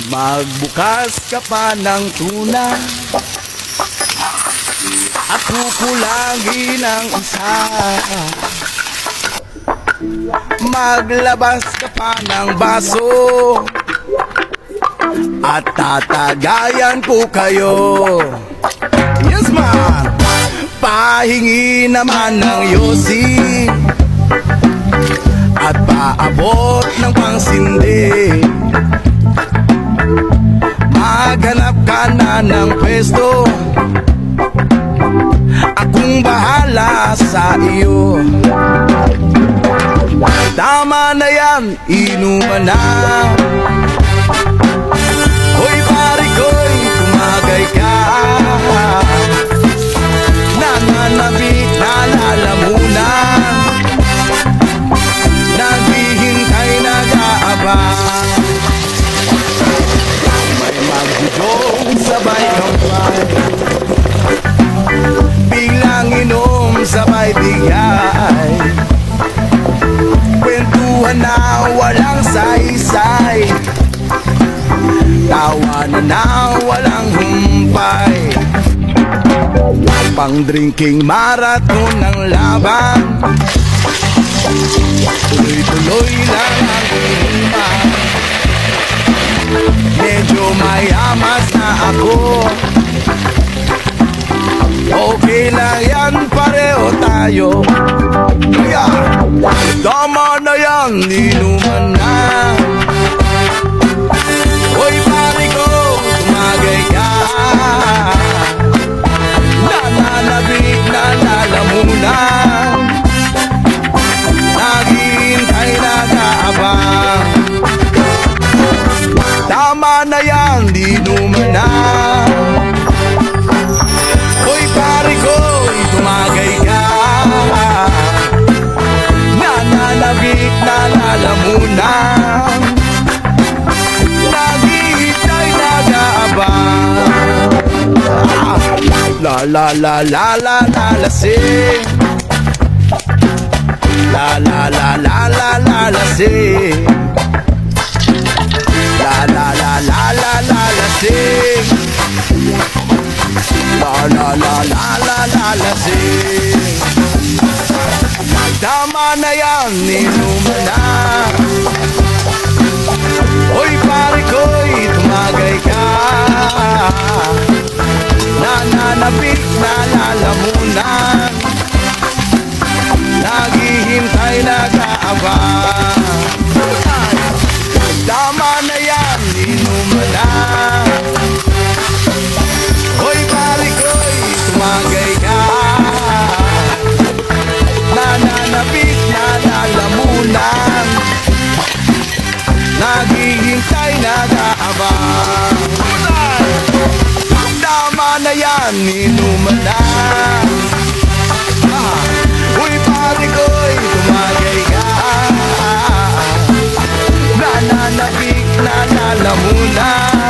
Magbukas ka pa ng tuna at kukulangin ang isa. Maglabas ka pa ng baso at tatagayan ko kayo. Yes man! Pahingi naman ng yosi at paabot ng pangsindi. Maghanap ka na ng pwesto, akong bahala sa iyo. Tama na yan, inuman na. Hoy pare ko'y tumagay ka. Nananabik na lalamunan, naghihintay nag-aabang. May magbudong sabay kampay, biglang inom sabay bigay. Kwentuhan na walang saysay, tawanan na walang humpay. Pang drinking marathon ng laban, tuloy-tuloy lang ang inuman. Medyo mayamas na ako, okay lang yan, pareho tayo. Kaya tama na yan, inuman na. Hoy pare ko, tumagay ka. Nananabik na lalamunan, naghihintay nag-aabang. Tama na yan, inuman na. Hoy pare ko, tumagay ka. Nananabik na lalamunan, naghihintay nag-aabang. La la la la la la la sing. La la la la la la la sing. La la la la la la la sing. La la la la la la la sing. Tama na yan, inuman na. Hoy pare ko'y tumagay ka. Nananabik na lalamunan, naghihintay nag-aabang. Tama na yan, inuman na. Hoy pare ko'y tumagay ka. Nananabik na lalamunan, naghihintay nag-aabang. Tama na yan, inuman na. Uy pare ko'y tumagay ka. Nananabik na lalamunan,